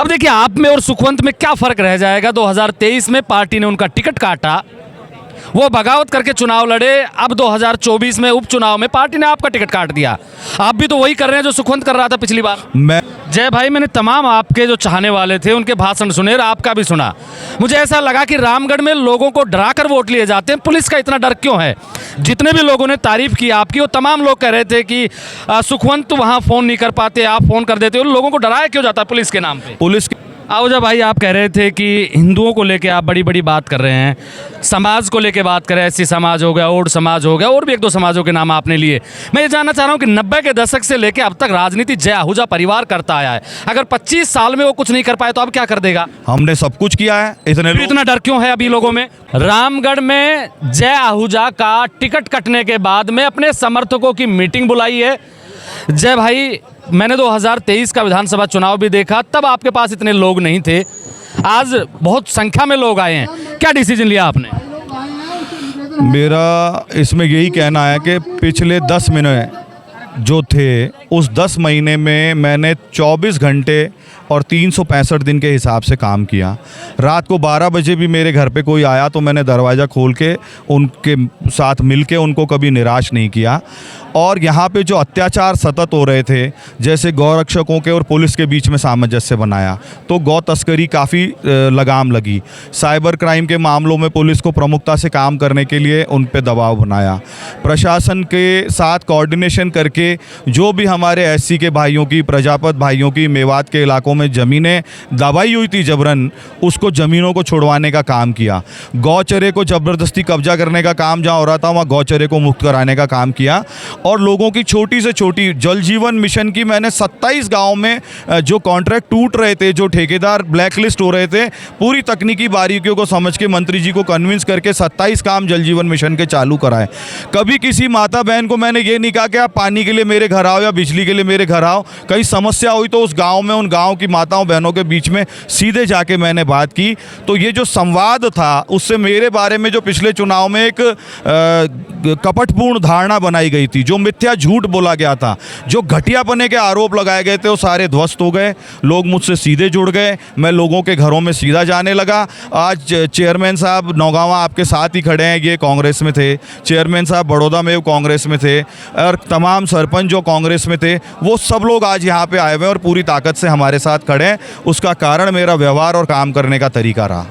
अब देखिए, आप में और सुखवंत में क्या फर्क रह जाएगा। 2023 में पार्टी ने उनका टिकट काटा, वो बगावत करके चुनाव लड़े। अब 2024 में उपचुनाव में पार्टी ने आपका टिकट काट दिया। आप भी तो वही कर रहे हैं जो सुखवंत कर रहा था पिछली बार। जय भाई, मैंने तमाम आपके जो चाहने वाले थे उनके भाषण सुने और आपका भी सुना। मुझे ऐसा लगा कि रामगढ़ में लोगों को डरा कर वोट लिए जाते हैं। पुलिस का इतना डर क्यों है? जितने भी लोगों ने तारीफ की आपकी, वो तमाम लोग कह रहे थे कि सुखवंत तो वहाँ फ़ोन नहीं कर पाते, आप फ़ोन कर देते। उन लोगों को डराया क्यों जाता है पुलिस के नाम पर? पुलिस आहूजा भाई, आप कह रहे थे कि हिंदुओं को लेके आप बड़ी बड़ी बात कर रहे हैं, समाज को लेके बात कर रहे हैं। एससी समाज हो गया, ओड समाज हो गया, और भी एक दो समाजों के नाम आपने लिए। मैं ये जानना चाह रहा हूँ कि 90 के दशक से लेके अब तक राजनीति जय आहूजा परिवार करता आया है। अगर 25 साल में वो कुछ नहीं कर पाए तो अब क्या कर देगा? हमने सब कुछ किया है। इतना डर क्यों है अभी लोगों में? रामगढ़ में जय आहूजा का टिकट कटने के बाद में अपने समर्थकों की मीटिंग बुलाई है। जय भाई, मैंने 2023 का विधानसभा चुनाव भी देखा, तब आपके पास इतने लोग नहीं थे। आज बहुत संख्या में लोग आए हैं। क्या डिसीजन लिया आपने? मेरा इसमें यही कहना है कि पिछले 10 महीने जो थे, उस 10 महीने में मैंने 24 घंटे और 365 दिन के हिसाब से काम किया। रात को 12 बजे भी मेरे घर पे कोई आया तो मैंने दरवाज़ा खोल के उनके साथ मिल के उनको कभी निराश नहीं किया। और यहाँ पे जो अत्याचार सतत हो रहे थे, जैसे गौरक्षकों के और पुलिस के बीच में सामंजस्य बनाया, तो गौ तस्करी काफ़ी लगाम लगी। साइबर क्राइम के मामलों में पुलिस को प्रमुखता से काम करने के लिए उन पे दबाव बनाया। प्रशासन के साथ कोऑर्डिनेशन करके जो भी हमारे एससी के भाइयों की, प्रजापत भाइयों की मेवात के इलाकों में ज़मीनें दबाई हुई थी जबरन, उसको ज़मीनों को छुड़वाने का काम किया। गौचरे को ज़बरदस्ती कब्जा करने का काम जहाँ हो रहा था, वहाँ गौचरे को मुक्त कराने का काम किया। और लोगों की छोटी से छोटी जल जीवन मिशन की मैंने 27 गाँव में जो कॉन्ट्रैक्ट टूट रहे थे, जो ठेकेदार ब्लैकलिस्ट हो रहे थे, पूरी तकनीकी बारीकियों को समझ के मंत्री जी को कन्विंस करके 27 काम जल जीवन मिशन के चालू कराए। कभी किसी माता बहन को मैंने ये नहीं कहा कि आप पानी के लिए मेरे घर आओ या बिजली के लिए मेरे घर आओ। कहीं समस्या हुई तो उस गाँव में उन गाँव की माताओं बहनों के बीच में सीधे जाके मैंने बात की। तो ये जो संवाद था, उससे मेरे बारे में जो पिछले चुनाव में एक कपटपूर्ण धारणा बनाई गई थी, जो मिथ्या झूठ बोला गया था, जो घटियापने के आरोप लगाए गए थे, वो सारे ध्वस्त हो गए। लोग मुझसे सीधे जुड़ गए, मैं लोगों के घरों में सीधा जाने लगा। आज चेयरमैन साहब नौगावा आपके साथ ही खड़े हैं, ये कांग्रेस में थे। चेयरमैन साहब बड़ौदा में कांग्रेस में थे, और तमाम सरपंच जो कांग्रेस में थे, वो सब लोग आज यहाँ पे आए हुए हैं और पूरी ताकत से हमारे साथ खड़े हैं। उसका कारण मेरा व्यवहार और काम करने का तरीका रहा।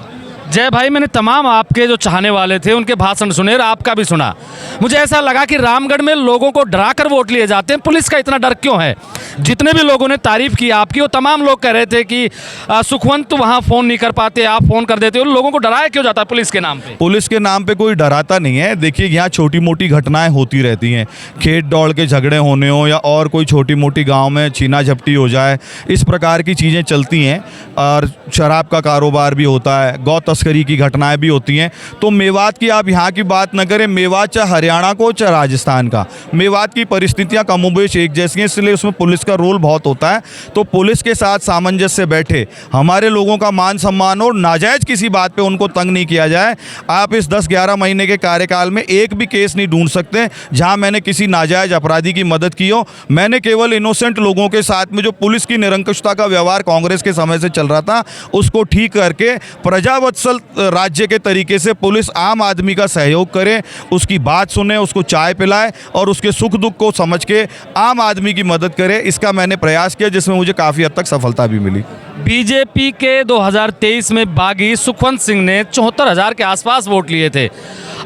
जय भाई, मैंने तमाम आपके जो चाहने वाले थे उनके भाषण सुने और आपका भी सुना। मुझे ऐसा लगा कि रामगढ़ में लोगों को डरा कर वोट लिए जाते हैं। पुलिस का इतना डर क्यों है? जितने भी लोगों ने तारीफ की आपकी, वो तमाम लोग कह रहे थे कि सुखवंत तो वहाँ फ़ोन नहीं कर पाते, आप फ़ोन कर देते। उन लोगों को डराया क्यों जाता है पुलिस के नाम पे? पुलिस के नाम पे कोई डराता नहीं है। देखिए, यहाँ छोटी मोटी घटनाएं होती रहती हैं, खेत दौड़ के झगड़े होने हो या और कोई छोटी मोटी गांव में छीना झपटी हो जाए, इस प्रकार की चीज़ें चलती हैं। और शराब का कारोबार भी होता है, गौ तस्करी की घटनाएं भी होती हैं। तो मेवात की आप यहाँ की बात न करें, मेवात चाहे हरियाणा को चाहे राजस्थान का, मेवात की परिस्थितियाँ कमोबेश एक जैसी हैं, इसलिए उसमें पुलिस का रोल बहुत होता है। तो पुलिस के साथ सामंजस्य बैठे, हमारे लोगों का मान सम्मान और नाजायज़ किसी बात पे उनको तंग नहीं किया जाए। आप इस 10-11 महीने के कार्यकाल में एक भी केस नहीं ढूंढ सकते जहां मैंने किसी नाजायज़ अपराधी की मदद की हो। मैंने केवल इनोसेंट लोगों के साथ में जो पुलिस की निरंकुशता का व्यवहार कांग्रेस के समय से चल रहा था, उसको ठीक करके प्रजावत्सल राज्य के तरीके से पुलिस आम आदमी का सहयोग करे, उसकी बात सुने, उसको चाय पिलाए और उसके सुख दुख को समझ के आम आदमी की मदद करे। इसका मैंने प्रयास किया, जिसमें मुझे काफ़ी हद तक सफलता भी मिली। बीजेपी के 2023 में बागी सुखवंत सिंह ने 74,000 के आसपास वोट लिए थे।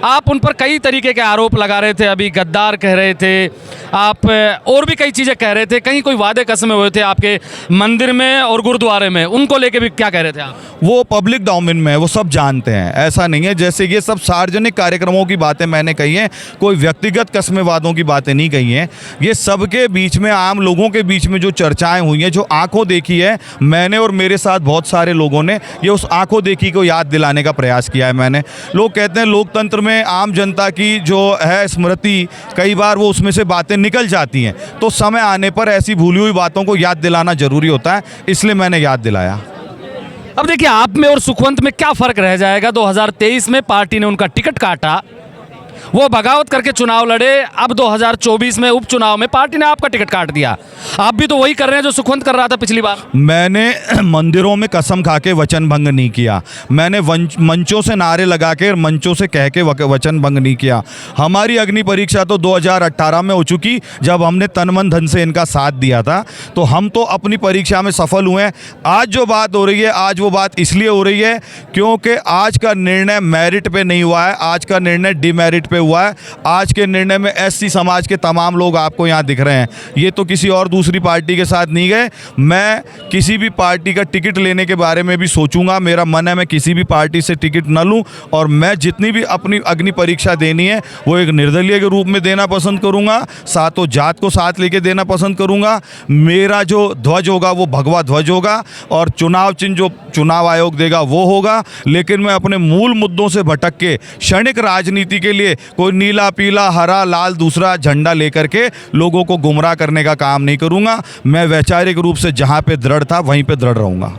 आप उन पर कई तरीके के आरोप लगा रहे थे, अभी गद्दार कह रहे थे आप, और भी कई चीज़ें कह रहे थे। कहीं कोई वादे कसमें हुए थे आपके मंदिर में और गुरुद्वारे में, उनको लेके भी क्या कह रहे थे आप? वो पब्लिक डोमेन में है, वो सब जानते हैं। ऐसा नहीं है, जैसे ये सब सार्वजनिक कार्यक्रमों की बातें मैंने कही हैं, कोई व्यक्तिगत कस्में वादों की बातें नहीं कही हैं। ये सबके बीच में, आम लोगों के बीच में जो चर्चाएं हुई हैं, जो आंखों देखी है, मैंने और मेरे साथ बहुत सारे लोगों ने ये उस आंखों देखी को याद दिलाने का प्रयास किया है मैंने। लोग कहते हैं लोकतंत्र में आम जनता की जो है स्मृति, कई बार वो उसमें से बातें निकल जाती हैं, तो समय आने पर ऐसी भूली हुई बातों को याद दिलाना जरूरी होता है, इसलिए मैंने याद दिलाया। अब देखिए, आप में और सुखवंत में क्या फ़र्क रह जाएगा। 2023 में पार्टी ने उनका टिकट काटा, वो बगावत करके चुनाव लड़े, अब 2024 में उपचुनाव में पार्टी ने आपका टिकट काट दिया। आप भी तो वही कर रहे हैं जो सुखवंत कर रहा था पिछली बार। मैंने मंदिरों में कसम खा के वचन भंग नहीं किया, मैंने मंचों से नारे लगा के, मंचों से कह के वचन भंग नहीं किया। हमारी अग्नि परीक्षा तो 2018 में हो चुकी, जब हमने तन मन धन से इनका साथ दिया था, तो हम तो अपनी परीक्षा में सफल हुए हैं। आज जो बात हो रही है, आज वो बात इसलिए हो रही है क्योंकि आज का निर्णय मेरिट पे नहीं हुआ है, आज का निर्णय डिमेरिट पे हुआ है। आज के निर्णय में एससी समाज के तमाम लोग आपको यहाँ दिख रहे हैं, ये तो किसी और दूसरी पार्टी के साथ नहीं गए। मैं किसी भी पार्टी का टिकट लेने के बारे में भी सोचूंगा, मेरा मन है मैं किसी भी पार्टी से टिकट न लूं, और मैं जितनी भी अपनी अग्नि परीक्षा देनी है वो एक निर्दलीय के रूप में देना पसंद करूंगा, सातों जात को साथ लेके देना पसंद करूंगा। मेरा जो ध्वज होगा वो भगवा ध्वज होगा, और चुनाव चिन्ह जो चुनाव आयोग देगा वो होगा। लेकिन मैं अपने मूल मुद्दों से भटक के क्षणिक राजनीति के लिए कोई नीला पीला हरा लाल दूसरा झंडा लेकर के लोगों को गुमराह करने का काम नहीं करूंगा। मैं वैचारिक रूप से जहां पे दृढ़ था वहीं पे दृढ़ रहूंगा।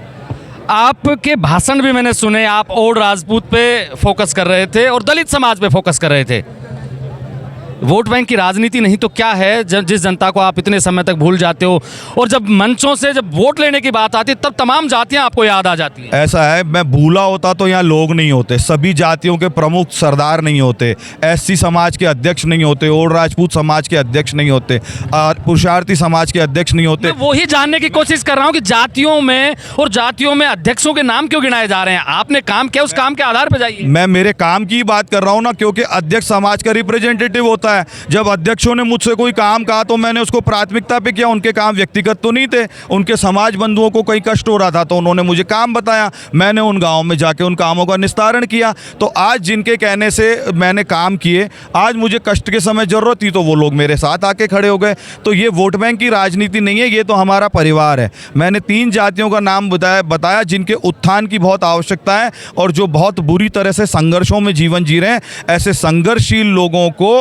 आपके भाषण भी मैंने सुने, आप ओड राजपूत पे फोकस कर रहे थे और दलित समाज पे फोकस कर रहे थे। वोट बैंक की राजनीति नहीं तो क्या है जिस जनता को आप इतने समय तक भूल जाते हो, और जब मंचों से जब वोट लेने की बात आती है तब तमाम जातियां आपको याद आ जाती हैं। ऐसा है, मैं भूला होता तो यहाँ लोग नहीं होते, सभी जातियों के प्रमुख सरदार नहीं होते, एससी समाज के अध्यक्ष नहीं होते, ओड राजपूत समाज के अध्यक्ष नहीं होते, और पुरुषार्थी समाज के अध्यक्ष नहीं होते। मैं वही जानने की कोशिश कर रहा हूँ कि जातियों में अध्यक्षों के नाम क्यों गिनाए जा रहे हैं। आपने काम किया, उस काम के आधार पर जाइए। मैं मेरे काम की बात कर रहा हूँ ना, क्योंकि अध्यक्ष समाज का रिप्रेजेंटेटिव होता है। जब अध्यक्षों ने मुझसे कोई काम कहा तो मैंने उसको प्राथमिकता पे किया। उनके काम व्यक्तिगत तो नहीं थे, उनके समाज बंधुओं को कहीं कष्ट हो रहा था तो उन्होंने मुझे काम बताया, मैंने उन गाँव में जाके उन कामों का निस्तारण किया। तो आज जिनके कहने से मैंने काम किए, आज मुझे कष्ट के समय जरूरत थी तो वो लोग मेरे साथ आके खड़े हो गए। तो ये वोट बैंक की राजनीति नहीं है, ये तो हमारा परिवार है। मैंने 3 जातियों का नाम बताया जिनके उत्थान की बहुत आवश्यकता है और जो बहुत बुरी तरह से संघर्षों में जीवन जी रहे हैं। ऐसे संघर्षशील लोगों को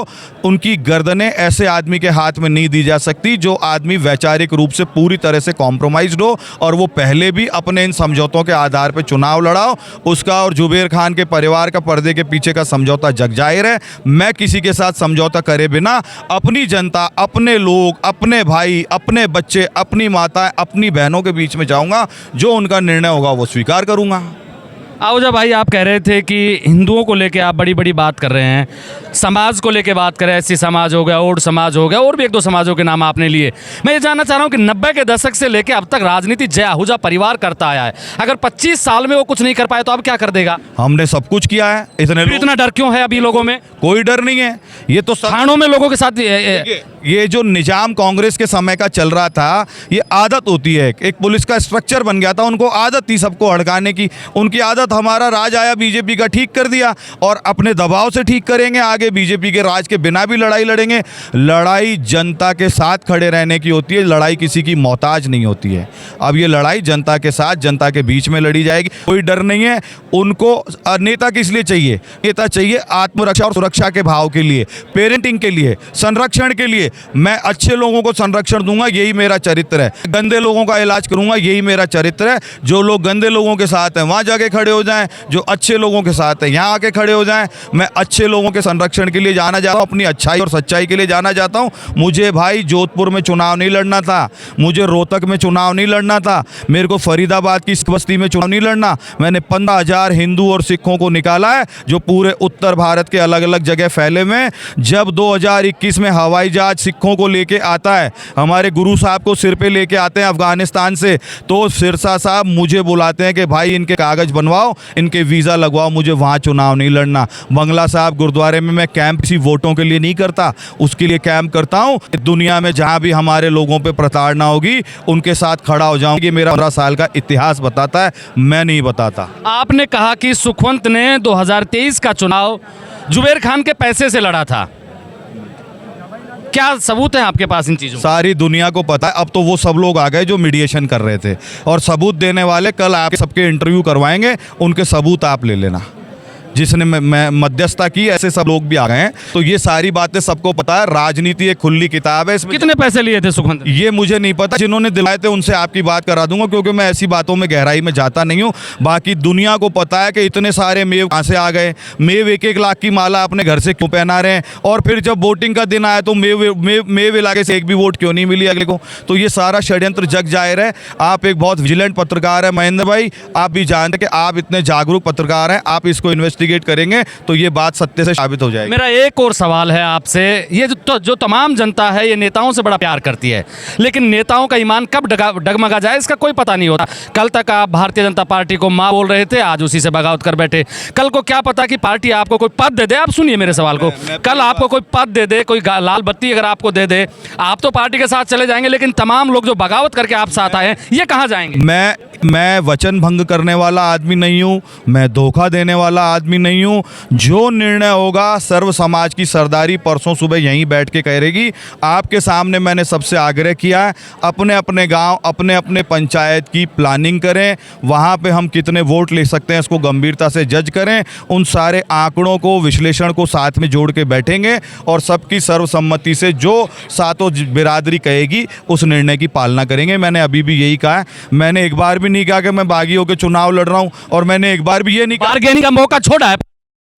उनकी गर्दनें ऐसे आदमी के हाथ में नहीं दी जा सकती जो आदमी वैचारिक रूप से पूरी तरह से कॉम्प्रोमाइज्ड हो, और वो पहले भी अपने इन समझौतों के आधार पर चुनाव लड़ाओ। उसका और जुबेर खान के परिवार का पर्दे के पीछे का समझौता जग जाहिर है। मैं किसी के साथ समझौता करे बिना अपनी जनता, अपने लोग, अपने भाई, अपने बच्चे, अपनी माताएं, अपनी बहनों के बीच में जाऊंगा। जो उनका निर्णय होगा वो स्वीकार करूंगा। आहूजा भाई, आप कह रहे थे कि हिंदुओं को लेके आप बड़ी बड़ी बात कर रहे हैं, समाज को लेके बात कर रहे हैं, एससी समाज हो गया, ओड समाज हो गया, और भी 1-2 समाजों के नाम आपने लिए। मैं ये जानना चाह रहा हूँ कि 90 के दशक से लेके अब तक राजनीति जय आहूजा परिवार करता आया है। अगर 25 साल में वो कुछ नहीं कर पाए तो अब क्या कर देगा? हमने सब कुछ किया है। इतना डर क्यों है अभी लोगों में? कोई डर नहीं है। ये तो थानों में लोगों के साथ ये जो निजाम कांग्रेस के समय का चल रहा था, ये आदत होती है, एक पुलिस का स्ट्रक्चर बन गया था। उनको आदत थी सबको हड़काने की, उनकी आदत। हमारा राज आया, बीजेपी का ठीक कर दिया, और अपने दबाव से ठीक करेंगे। आगे बीजेपी के राज के बिना भी लड़ाई लड़ेंगे। लड़ाई जनता के साथ खड़े रहने की होती है, लड़ाई किसी की मोहताज नहीं होती है। अब ये लड़ाई जनता के साथ, जनता के बीच में लड़ी जाएगी। कोई डर नहीं है उनको। नेता किस लिए चाहिए? नेता चाहिए आत्मरक्षा और सुरक्षा के भाव के लिए, पेरेंटिंग के लिए, संरक्षण के लिए। मैं अच्छे लोगों को संरक्षण दूंगा, यही मेरा चरित्र है। गंदे लोगों का इलाज करूंगा, यही मेरा चरित्र है। जो लोग गंदे लोगों के साथ हैं वहां जाके खड़े हो जाएं, जो अच्छे लोगों के साथ हैं यहाँ आके खड़े हो जाएं। मैं अच्छे लोगों के संरक्षण के लिए जाना चाहता हूँ, अपनी अच्छाई और सच्चाई के लिए जाना चाहता हूँ। मुझे भाई जोधपुर में चुनाव नहीं लड़ना था, मुझे रोहतक में चुनाव नहीं लड़ना था, मेरे को फरीदाबाद की बस्ती में चुनाव नहीं लड़ना। मैंने 15,000 हिंदू और सिखों को निकाला है जो पूरे उत्तर भारत के अलग अलग जगह फैले हुए हैं। जब 2021 में हवाई जहाज सिखों को लेके आता है, हमारे गुरु साहब को सिर पे लेके आते हैं अफगानिस्तान से, तो सिरसा साहब मुझे बुलाते हैं कि भाई इनके कागज बनवाओ, इनके वीज़ा लगवाओ। मुझे वहाँ चुनाव नहीं लड़ना। बंगला साहब गुरुद्वारे में मैं कैंप किसी वोटों के लिए नहीं करता, उसके लिए कैंप करता हूँ। दुनिया में जहाँ भी हमारे लोगों पर प्रताड़ना होगी उनके साथ खड़ा हो जाऊँगी। मेरा 15 साल का इतिहास बताता है, मैं नहीं बताता। आपने कहा कि सुखवंत ने 2023 का चुनाव जुबेर खान के पैसे से लड़ा था। क्या सबूत है आपके पास इन चीज़ों? सारी दुनिया को पता है। अब तो वो सब लोग आ गए जो मीडिएशन कर रहे थे, और सबूत देने वाले कल आपके सबके इंटरव्यू करवाएंगे, उनके सबूत आप ले लेना। जिसने मैं मध्यस्थता की, ऐसे सब लोग भी आ गए हैं। तो ये सारी बातें सबको पता है, राजनीति एक खुली किताब है। इसमें कितने पैसे लिए थे सुखवंत ने? ये मुझे नहीं पता, जिन्होंने दिलाए थे उनसे आपकी बात करा दूंगा, क्योंकि मैं ऐसी बातों में गहराई में जाता नहीं हूँ। बाकी दुनिया को पता है कि इतने सारे मेव कहाँ से आ गए। मेव 1-1 लाख की माला अपने घर से क्यों पहना रहे हैं, और फिर जब वोटिंग का दिन आया तो मेव इलाके से एक भी वोट क्यों नहीं मिली अगले को। तो ये सारा षड्यंत्र जग जाहिर है। आप एक बहुत विजिलेंट पत्रकार है महेंद्र भाई, आप भी जानते हैं कि आप इतने जागरूक पत्रकार हैं, आप इसको इन्वेस्टिगेट करेंगे तो ये बात सत्य से साबित हो जाएगी। मेरा एक और सवाल है आपसे, ये जो तमाम जनता है ये नेताओं से बड़ा प्यार करती है, लेकिन नेताओं का ईमान कब डगमगा जाए इसका कोई पता नहीं होता। कल तक आप भारतीय जनता पार्टी को माँ बोल रहे थे, आज उसी से बगावत कर बैठे। कल को क्या पता कि पार्टी आपको कोई पद दे दे। आप सुनिए मेरे सवाल को, कल आपको कोई पद दे दे, कोई लाल बत्ती अगर आपको दे दे, आप तो पार्टी के साथ चले जाएंगे, लेकिन तमाम लोग जो बगावत करके आप साथ आए हैं ये कहाँ जाएंगे? मैं वचन भंग करने वाला आदमी नहीं हूँ, मैं धोखा देने वाला आदमी नहीं हूँ। जो निर्णय होगा सर्व समाज की सरदारी परसों सुबह यहीं बैठ के करेगी। आपके सामने मैंने सबसे आग्रह किया है, अपने अपने गांव, अपने अपने पंचायत की प्लानिंग करें, वहाँ पे हम कितने वोट ले सकते हैं इसको गंभीरता से जज करें। उन सारे आंकड़ों को, विश्लेषण को साथ में जोड़ के बैठेंगे और सबकी सर्वसम्मति से जो सातों बिरादरी कहेगी उस निर्णय की पालना करेंगे। मैंने अभी भी यही कहा है, मैंने एक बार भी नहीं कहा कि मैं बागी होकर चुनाव लड़ रहा हूं, और मैंने एक बार भी ये नहीं बार्गेनिंग का मौका छोड़ा है।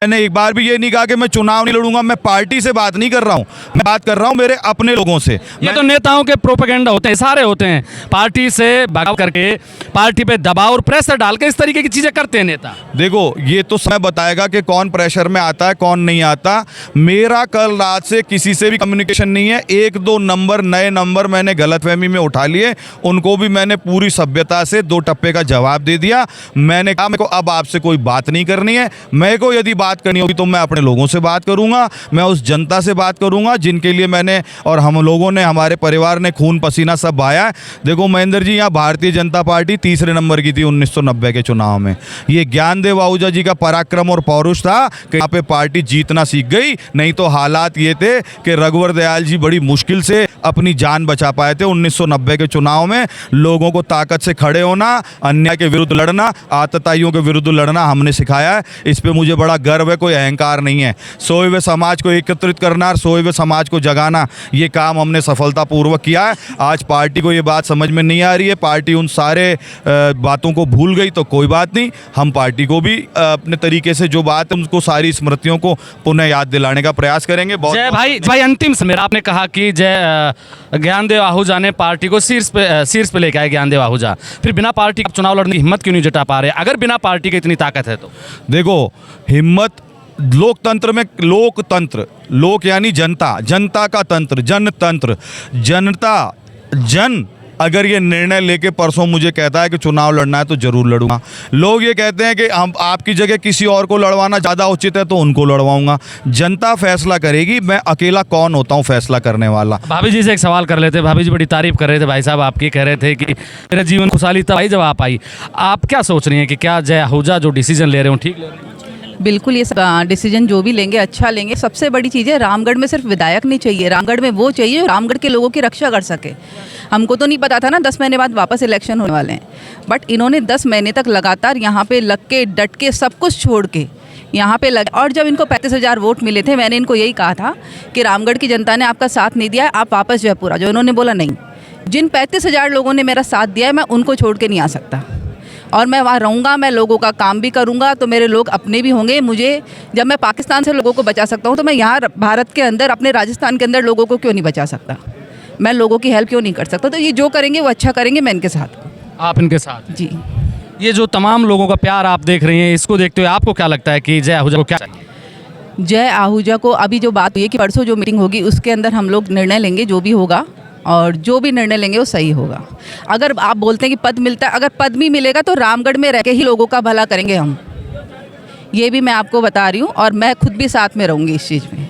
मैंने एक बार भी ये नहीं कहा कि मैं चुनाव नहीं लड़ूंगा। मैं पार्टी से बात नहीं कर रहा हूं, मैं बात कर रहा हूं मेरे अपने लोगों से। ये तो नेताओं के प्रोपेगेंडा होते हैं, सारे होते हैं, पार्टी से बगाव करके पार्टी पे दबाव और प्रेशर डाल के इस तरीके की चीजें करते हैं नेता। देखो ये तो समय बताएगा कि कौन प्रेशर में आता है कौन नहीं आता। मेरा कल रात से किसी से भी कम्युनिकेशन नहीं है। 1-2 नंबर, नए नंबर मैंने गलतफहमी में उठा लिए, उनको भी मैंने पूरी सभ्यता से 2 टप्पे का जवाब दे दिया। मैंने कहा मेरे को अब आपसे कोई बात नहीं करनी है, मेरे को यदि बात करनी होगी तो मैं अपने लोगों से बात करूंगा, मैं उस जनता से बात करूंगा जिनके लिए मैंने और हम लोगों ने, हमारे परिवार ने खून पसीना सब बहाया है। देखो महेंद्र जी, यहाँ भारतीय जनता पार्टी तीसरे नंबर की थी 1990 के चुनाव में। ये ज्ञानदेव आहूजा जी का पराक्रम और पौरुष था कि यहाँ पे पार्टी जीतना सीख गई, नहीं तो हालात ये थे कि रघुवर दयाल जी बड़ी मुश्किल से अपनी जान बचा पाए थे 1990 के चुनाव में। लोगों को ताकत से खड़े होना, अन्याय के विरुद्ध लड़ना, आतताइयों के विरुद्ध लड़ना हमने सिखाया है। इस पे मुझे बड़ा गर्व है, कोई अहंकार नहीं है। सोए हुए समाज को एकत्रित करना और सोए हुए समाज को जगाना, ये काम हमने सफलतापूर्वक किया है। आज पार्टी को ये बात समझ में नहीं आ रही है, पार्टी उन सारे बातों को भूल गई तो कोई बात नहीं, हम पार्टी को भी अपने तरीके से जो बात है उनको, सारी स्मृतियों को पुनः याद दिलाने का प्रयास करेंगे। जय भाई अंतिम समय आपने कहा कि जय ज्ञानदेव आहूजा ने पार्टी को शीर्ष पे लेके आए। ज्ञानदेव आहूजा फिर बिना पार्टी के चुनाव लड़ने की हिम्मत क्यों नहीं जुटा पा रहे? अगर बिना पार्टी के इतनी ताकत है तो देखो, हिम्मत लोकतंत्र में, लोक यानी जनता, जनता का तंत्र, जनतंत्र, जनता, जन अगर ये निर्णय लेके परसों मुझे कहता है कि चुनाव लड़ना है तो जरूर लड़ूंगा। लोग ये कहते हैं कि हम आपकी जगह किसी और को लड़वाना ज़्यादा उचित है तो उनको लड़वाऊंगा। जनता फैसला करेगी, मैं अकेला कौन होता हूँ फैसला करने वाला। भाभी जी से एक सवाल कर लेते। भाभी जी बड़ी तारीफ कर रहे थे भाई साहब आपकी, कह रहे थे कि मेरा जीवन खुशहाली तब आई जब आप आई। आप क्या सोच रही हैं कि क्या जय आहूजा जो डिसीजन ले रहे हो ठीक ले रहे हैं? बिल्कुल, ये डिसीजन जो भी लेंगे अच्छा लेंगे। सबसे बड़ी चीज़ है, रामगढ़ में सिर्फ विधायक नहीं चाहिए, रामगढ़ में वो चाहिए जो रामगढ़ के लोगों की रक्षा कर सके। हमको तो नहीं पता था ना 10 महीने बाद वापस इलेक्शन होने वाले हैं, बट इन्होंने 10 महीने तक लगातार यहाँ पे लग के, डट के, सब कुछ छोड़ के यहाँ पे लगे। और जब इनको 35,000 वोट मिले थे, मैंने इनको यही कहा था कि रामगढ़ की जनता ने आपका साथ नहीं दिया है, आप वापस जयपुर। जो इन्होंने बोला नहीं, जिन 35,000 लोगों ने मेरा साथ दिया है मैं उनको छोड़ के नहीं आ सकता, और मैं वहाँ रहूँगा, मैं लोगों का काम भी करूँगा, तो मेरे लोग अपने भी होंगे। मुझे जब मैं पाकिस्तान से लोगों को बचा सकता हूँ तो मैं यहाँ भारत के अंदर, अपने राजस्थान के अंदर लोगों को क्यों नहीं बचा सकता? मैं लोगों की हेल्प क्यों नहीं कर सकता? तो ये जो करेंगे वो अच्छा करेंगे, मैं इनके साथ। आप इनके साथ? जी। ये जो तमाम लोगों का प्यार आप देख रही हैं, इसको देखते हुए आपको क्या लगता है कि जय आहूजा को क्या चाहिए? जय आहूजा को अभी जो बात हुई है कि परसों जो मीटिंग होगी उसके अंदर हम लोग निर्णय लेंगे, जो भी होगा, और जो भी निर्णय लेंगे वो सही होगा। अगर आप बोलते हैं कि पद मिलता है, अगर पद भी मिलेगा तो रामगढ़ में रह के ही लोगों का भला करेंगे हम, ये भी मैं आपको बता रही हूँ, और मैं खुद भी साथ में रहूँगी इस चीज़ में।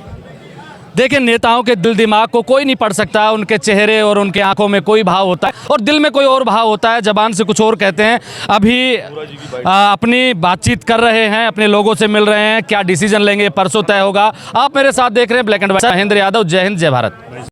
देखिए, नेताओं के दिल दिमाग को कोई नहीं पढ़ सकता, उनके चेहरे और उनके आंखों में कोई भाव होता है और दिल में कोई और भाव होता है, जबान से कुछ और कहते हैं। अभी अपनी बातचीत कर रहे हैं, अपने लोगों से मिल रहे हैं, क्या डिसीजन लेंगे परसों तय होगा। आप मेरे साथ देख रहे हैं black and white. Mahendra Yadav, जय हिंद, जय भारत।